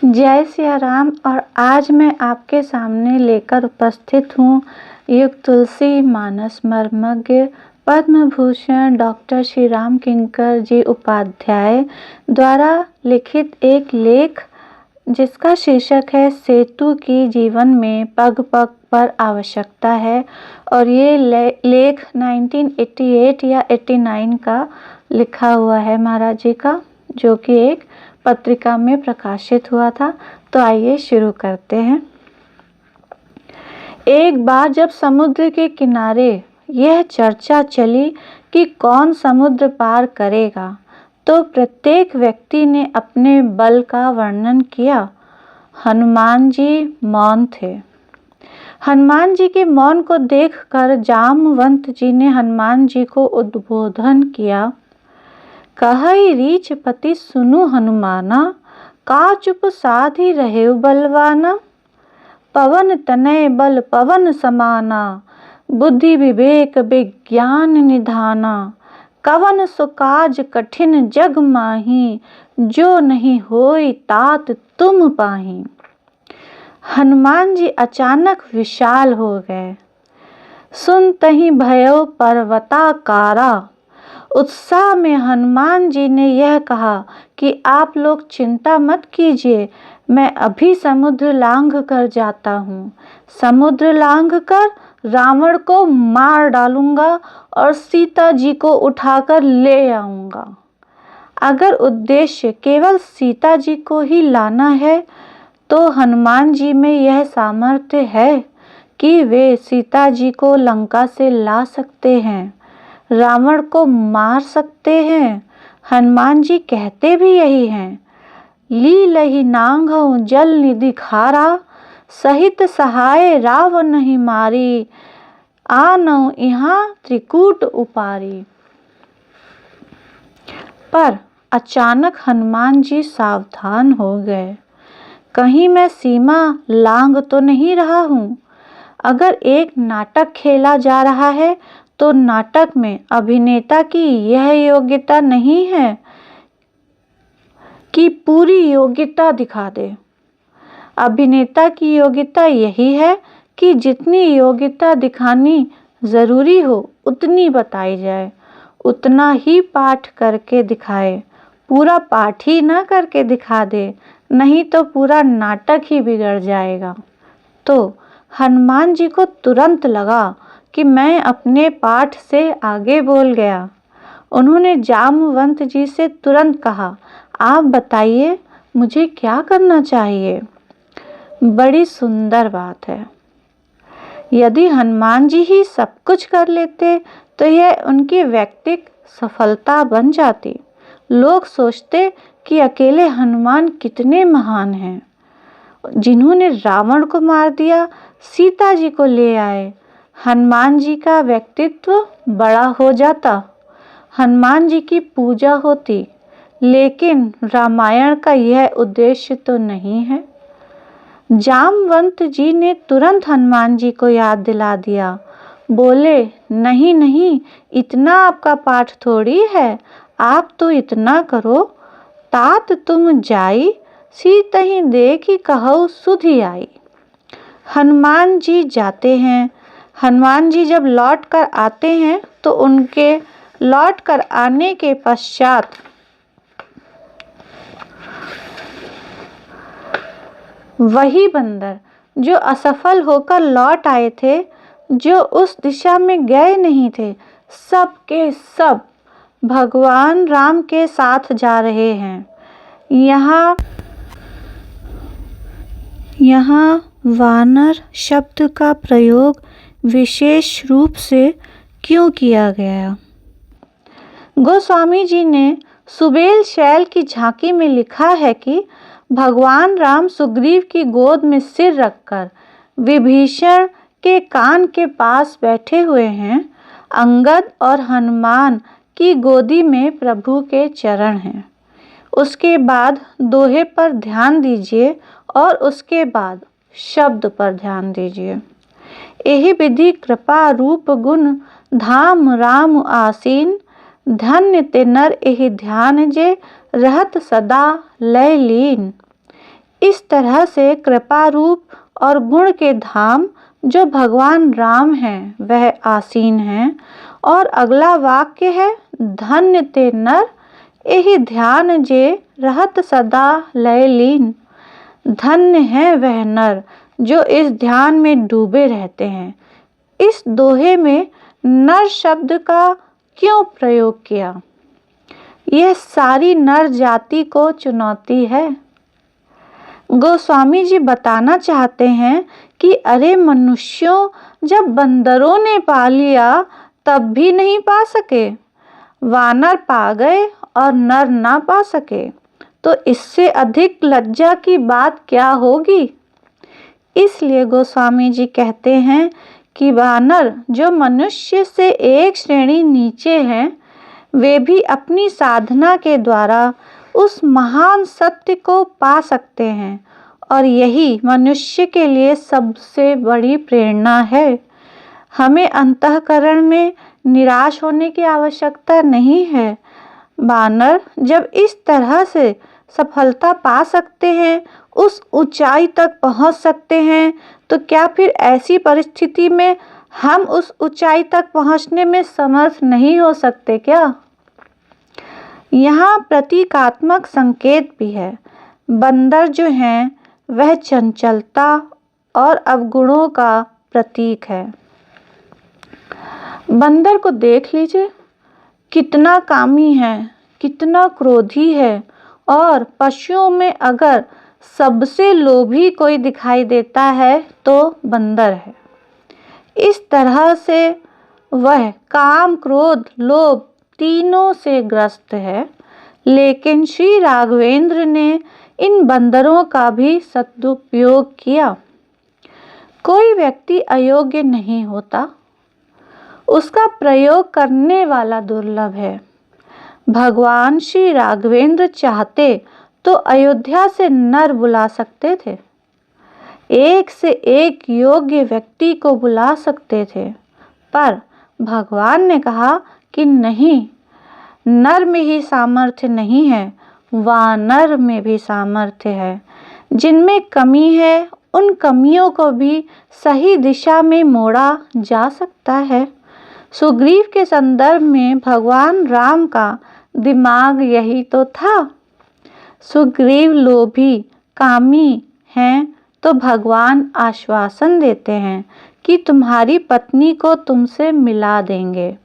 जय सिया राम। और आज मैं आपके सामने लेकर उपस्थित हूँ युग तुलसी मानस मर्मज्ञ पद्म भूषण डॉक्टर श्री राम किंकर जी उपाध्याय द्वारा लिखित एक लेख जिसका शीर्षक है सेतु की जीवन में पग पग पर आवश्यकता है। और ये लेख 1988 या 89 का लिखा हुआ है महाराज जी का, जो कि एक पत्रिका में प्रकाशित हुआ था। तो आइए शुरू करते हैं। एक बार जब समुद्र के किनारे यह चर्चा चली कि कौन समुद्र पार करेगा, तो प्रत्येक व्यक्ति ने अपने बल का वर्णन किया। हनुमान जी मौन थे। हनुमान जी के मौन को देखकर जामवंत जी ने हनुमान जी को उद्बोधन किया। कहई रीछ पति सुनु हनुमाना, का चुप साधि रहे बलवाना। पवन तनय बल पवन समाना, बुद्धि विवेक विज्ञान निधाना। कवन सो काज कठिन जग माही, जो नहीं होई तात तुम पाही। हनुमान जी अचानक विशाल हो गए। सुनतहि भयो पर्वताकारा। उत्साह में हनुमान जी ने यह कहा कि आप लोग चिंता मत कीजिए, मैं अभी समुद्र लांघ कर जाता हूँ। समुद्र लांघ कर रावण को मार डालूंगा और सीता जी को उठाकर ले आऊंगा। अगर उद्देश्य केवल सीता जी को ही लाना है, तो हनुमान जी में यह सामर्थ्य है कि वे सीता जी को लंका से ला सकते हैं, रावण को मार सकते हैं। हनुमान जी कहते भी यही हैं। ली लही नांगहु जल निधि खारा, सहित सहाय रावण नहीं मारी। आनौ यहाँ त्रिकूट उपारी। पर अचानक हनुमान जी सावधान हो गए। कहीं मैं सीमा लांघ तो नहीं रहा हूँ। अगर एक नाटक खेला जा रहा है, तो नाटक में अभिनेता की यह योग्यता नहीं है कि पूरी योग्यता दिखा दे। अभिनेता की योग्यता यही है कि जितनी योग्यता दिखानी जरूरी हो उतनी बताई जाए, उतना ही पाठ करके दिखाए। पूरा पाठ ही ना करके दिखा दे, नहीं तो पूरा नाटक ही बिगड़ जाएगा। तो हनुमान जी को तुरंत लगा कि मैं अपने पाठ से आगे बोल गया। उन्होंने जामवंत जी से तुरंत कहा, आप बताइए मुझे क्या करना चाहिए। बड़ी सुंदर बात है। यदि हनुमान जी ही सब कुछ कर लेते तो यह उनकी व्यक्तिगत सफलता बन जाती। लोग सोचते कि अकेले हनुमान कितने महान हैं, जिन्होंने रावण को मार दिया, सीता जी को ले आए। हनुमान जी का व्यक्तित्व बड़ा हो जाता, हनुमान जी की पूजा होती। लेकिन रामायण का यह उद्देश्य तो नहीं है। जामवंत जी ने तुरंत हनुमान जी को याद दिला दिया। बोले, नहीं नहीं, इतना आपका पाठ थोड़ी है। आप तो इतना करो, तात तुम जाई, सीतहि देखि कहऊ सुधि आई। हनुमान जी जाते हैं। हनुमान जी जब लौट कर आते हैं, तो उनके लौट कर आने के पश्चात वही बंदर जो असफल होकर लौट आए थे, जो उस दिशा में गए नहीं थे, सब के सब भगवान राम के साथ जा रहे हैं। यहाँ वानर शब्द का प्रयोग विशेष रूप से क्यों किया गया? गोस्वामी जी ने सुबेल शैल की झांकी में लिखा है कि भगवान राम सुग्रीव की गोद में सिर रखकर विभीषण के कान के पास बैठे हुए हैं। अंगद और हनुमान की गोदी में प्रभु के चरण हैं। उसके बाद दोहे पर ध्यान दीजिए और उसके बाद शब्द पर ध्यान दीजिए। यही विधि कृपा रूप गुण धाम राम आसीन, धन्य ते नर एहि ध्यान जे रहत सदा लय लीन। इस तरह से कृपा रूप और गुण के धाम जो भगवान राम हैं वह आसीन हैं। और अगला वाक्य है, धन्य ते नर एहि ध्यान जे रहत सदा लय लीन। धन्य है वह नर जो इस ध्यान में डूबे रहते हैं। इस दोहे में नर शब्द का क्यों प्रयोग किया? यह सारी नर जाति को चुनौती है। गोस्वामी जी बताना चाहते हैं कि अरे मनुष्यों, जब बंदरों ने पा लिया तब भी नहीं पा सके, वानर पा गए और नर ना पा सके, तो इससे अधिक लज्जा की बात क्या होगी? इसलिए गोस्वामी जी कहते हैं कि वानर जो मनुष्य से एक श्रेणी नीचे हैं, वे भी अपनी साधना के द्वारा उस महान सत्य को पा सकते हैं। और यही मनुष्य के लिए सबसे बड़ी प्रेरणा है। हमें अंतःकरण में निराश होने की आवश्यकता नहीं है। वानर जब इस तरह से सफलता पा सकते हैं, उस ऊंचाई तक पहुंच सकते हैं, तो क्या फिर ऐसी परिस्थिति में हम उस ऊंचाई तक पहुंचने में समर्थ नहीं हो सकते क्या? यहाँ प्रतीकात्मक संकेत भी है। बंदर जो हैं वह चंचलता और अवगुणों का प्रतीक है। बंदर को देख लीजिए, कितना कामी है, कितना क्रोधी है। और पशुओं में अगर सबसे लोभी कोई दिखाई देता है तो बंदर है। इस तरह से वह काम, क्रोध, लोभ तीनों से ग्रस्त है। लेकिन श्री राघवेंद्र ने इन बंदरों का भी सदुपयोग किया। कोई व्यक्ति अयोग्य नहीं होता, उसका प्रयोग करने वाला दुर्लभ है। भगवान श्री राघवेंद्र चाहते तो अयोध्या से नर बुला सकते थे, एक से एक योग्य व्यक्ति को बुला सकते थे, पर भगवान ने कहा कि नहीं, नर में ही सामर्थ्य नहीं है, वानर में भी सामर्थ्य है। जिनमें कमी है उन कमियों को भी सही दिशा में मोड़ा जा सकता है। सुग्रीव के संदर्भ में भगवान राम का दिमाग यही तो था। सुग्रीव लोभी, कामी हैं, तो भगवान आश्वासन देते हैं कि तुम्हारी पत्नी को तुमसे मिला देंगे।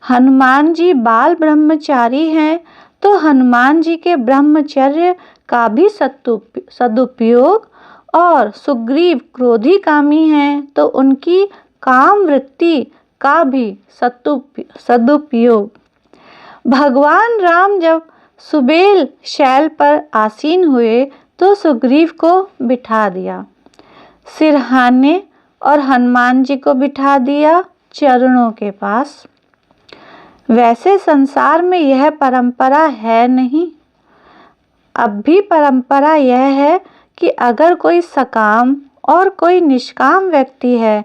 हनुमान जी बाल ब्रह्मचारी हैं, तो हनुमान जी के ब्रह्मचर्य का भी सदुपयोग, और सुग्रीव क्रोधी कामी हैं, तो उनकी काम वृत्ति का भी सदुपयोग। भगवान राम जब सुबेल शैल पर आसीन हुए तो सुग्रीव को बिठा दिया सिरहाने, और हनुमान जी को बिठा दिया चरणों के पास। वैसे संसार में यह परंपरा है नहीं। अब भी परंपरा यह है कि अगर कोई सकाम और कोई निष्काम व्यक्ति है,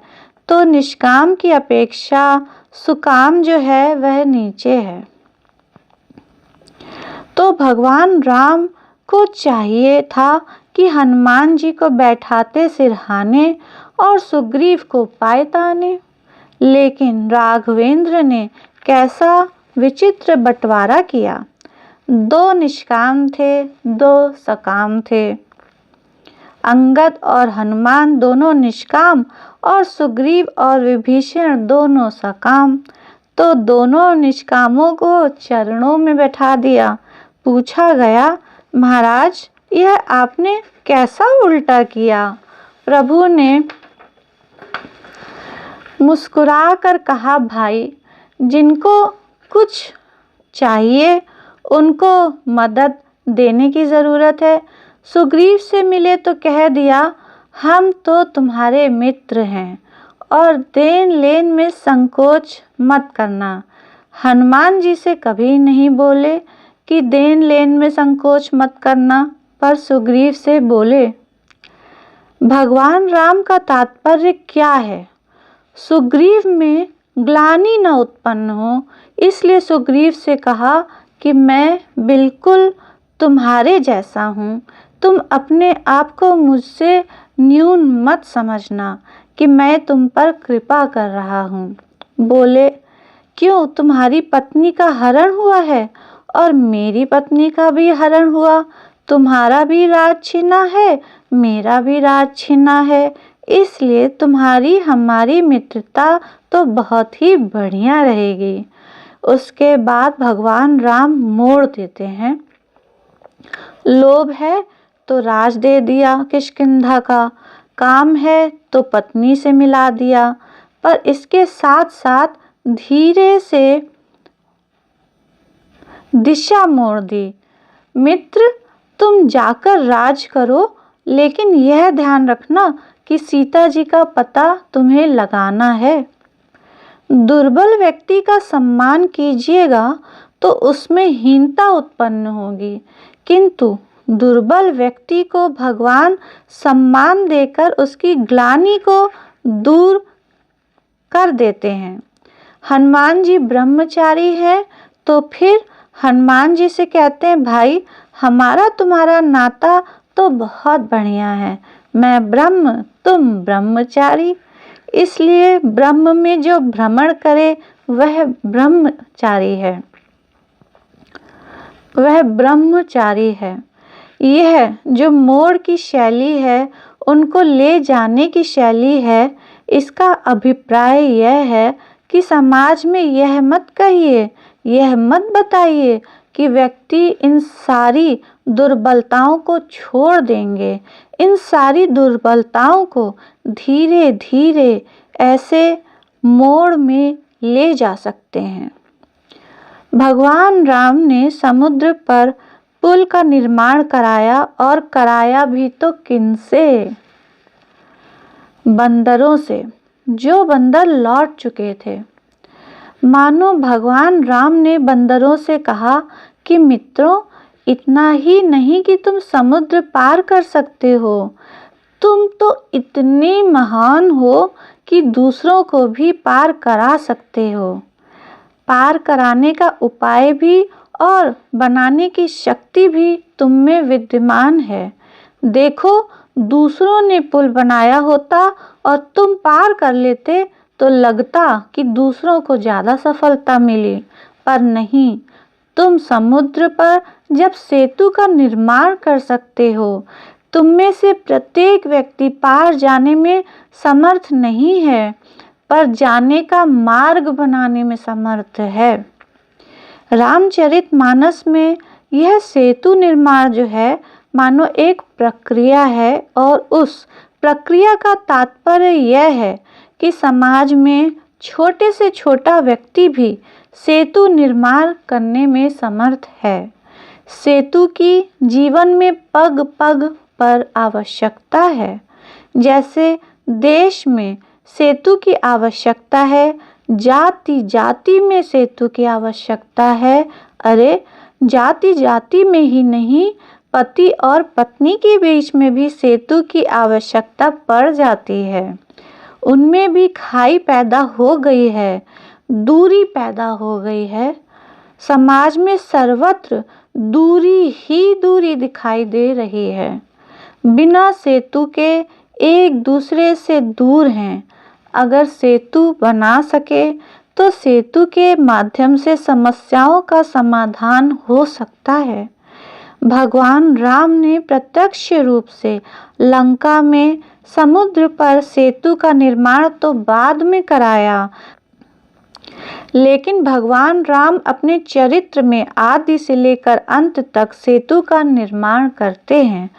तो निष्काम की अपेक्षा सुकाम जो है वह नीचे है। तो भगवान राम को चाहिए था कि हनुमान जी को बैठाते सिरहाने और सुग्रीव को पायताने, लेकिन राघवेंद्र ने कैसा विचित्र बंटवारा किया। दो निष्काम थे, दो सकाम थे। अंगद और हनुमान दोनों निष्काम और सुग्रीव और विभीषण दोनों सकाम। तो दोनों निष्कामों को चरणों में बैठा दिया। पूछा गया, महाराज यह आपने कैसा उल्टा किया? प्रभु ने मुस्कुराकर कहा, भाई जिनको कुछ चाहिए उनको मदद देने की ज़रूरत है। सुग्रीव से मिले तो कह दिया, हम तो तुम्हारे मित्र हैं और देन लेन में संकोच मत करना। हनुमान जी से कभी नहीं बोले कि देन लेन में संकोच मत करना, पर सुग्रीव से बोले। भगवान राम का तात्पर्य क्या है? सुग्रीव में ग्लानि न उत्पन्न हो, इसलिए सुग्रीव से कहा कि मैं बिल्कुल तुम्हारे जैसा हूँ, तुम अपने आप को मुझसे न्यून मत समझना कि मैं तुम पर कृपा कर रहा हूँ। बोले, क्यों, तुम्हारी पत्नी का हरण हुआ है और मेरी पत्नी का भी हरण हुआ। तुम्हारा भी राज छीना है, मेरा भी राज छीना है, इसलिए तुम्हारी हमारी मित्रता तो बहुत ही बढ़िया रहेगी। उसके बाद भगवान राम मोड़ देते हैं। लोभ है तो राज दे दिया किष्किंधा का, काम है तो पत्नी से मिला दिया, पर इसके साथ साथ धीरे से दिशा मोड़ दी। मित्र, तुम जाकर राज करो, लेकिन यह ध्यान रखना कि सीता जी का पता तुम्हें लगाना है। दुर्बल व्यक्ति का सम्मान कीजिएगा तो उसमें हीनता उत्पन्न होगी, किंतु दुर्बल व्यक्ति को भगवान सम्मान देकर उसकी ग्लानि को दूर कर देते हैं। हनुमान जी ब्रह्मचारी हैं, तो फिर हनुमान जी से कहते हैं, भाई हमारा तुम्हारा नाता तो बहुत बढ़िया है, मैं ब्रह्म तुम ब्रह्मचारी, इसलिए ब्रह्म में जो भ्रमण करे वह ब्रह्मचारी है, वह ब्रह्मचारी है। यह जो मोड़ की शैली है, उनको ले जाने की शैली है, इसका अभिप्राय यह है कि समाज में यह मत कहिए, यह मत बताइए कि व्यक्ति इन सारी दुर्बलताओं को छोड़ देंगे। इन सारी दुर्बलताओं को धीरे धीरे ऐसे मोड़ में ले जा सकते हैं। भगवान राम ने समुद्र पर पुल का निर्माण कराया, और कराया भी तो किनसे? बंदरों से, जो बंदर लौट चुके थे। मानो भगवान राम ने बंदरों से कहा कि मित्रों, इतना ही नहीं कि तुम समुद्र पार कर सकते हो, तुम तो इतने महान हो कि दूसरों को भी पार करा सकते हो। पार कराने का उपाय भी और बनाने की शक्ति भी तुम में विद्यमान है। देखो, दूसरों ने पुल बनाया होता और तुम पार कर लेते तो लगता कि दूसरों को ज़्यादा सफलता मिली, पर नहीं, तुम समुद्र पर जब सेतु का निर्माण कर सकते हो, तुम में से प्रत्येक व्यक्ति पार जाने में समर्थ नहीं है, पर जाने का मार्ग बनाने में समर्थ है। रामचरितमानस में यह सेतु निर्माण जो है, मानो एक प्रक्रिया है, और उस प्रक्रिया का तात्पर्य यह है कि समाज में छोटे से छोटा व्यक्ति भी सेतु निर्माण करने में समर्थ है। सेतु की जीवन में पग पग पर आवश्यकता है। जैसे देश में सेतु की आवश्यकता है, जाति जाति में सेतु की आवश्यकता है। अरे, जाति जाति में ही नहीं, पति और पत्नी के बीच में भी सेतु की आवश्यकता पड़ जाती है। उनमें भी खाई पैदा हो गई है, दूरी पैदा हो गई है। समाज में सर्वत्र दूरी ही दूरी दिखाई दे रही है। बिना सेतु के एक दूसरे से दूर हैं। अगर सेतु बना सके तो सेतु के माध्यम से समस्याओं का समाधान हो सकता है। भगवान राम ने प्रत्यक्ष रूप से लंका में समुद्र पर सेतु का निर्माण तो बाद में कराया, लेकिन भगवान राम अपने चरित्र में आदि से लेकर अंत तक सेतु का निर्माण करते हैं।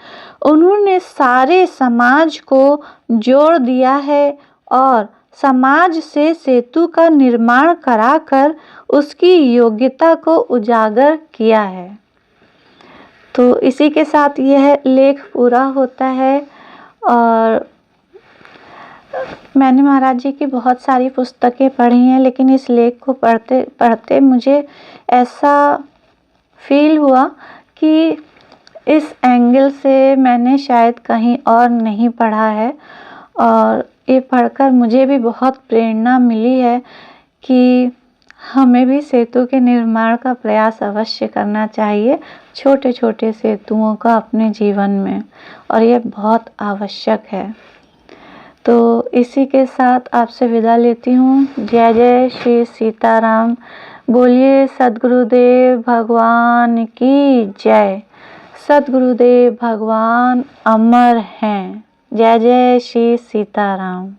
उन्होंने सारे समाज को जोड़ दिया है और समाज से सेतु का निर्माण कराकर उसकी योग्यता को उजागर किया है। तो इसी के साथ यह लेख पूरा होता है। और मैंने महाराज जी की बहुत सारी पुस्तकें पढ़ी हैं, लेकिन इस लेख को पढ़ते पढ़ते मुझे ऐसा फील हुआ कि इस एंगल से मैंने शायद कहीं और नहीं पढ़ा है, और ये पढ़कर मुझे भी बहुत प्रेरणा मिली है कि हमें भी सेतु के निर्माण का प्रयास अवश्य करना चाहिए, छोटे छोटे सेतुओं का अपने जीवन में, और ये बहुत आवश्यक है। तो इसी के साथ आपसे विदा लेती हूँ। जय जय श्री सीताराम। बोलिए सद्गुरुदेव भगवान की जय। सद्गुरुदेव भगवान अमर हैं। जय जय श्री सीताराम।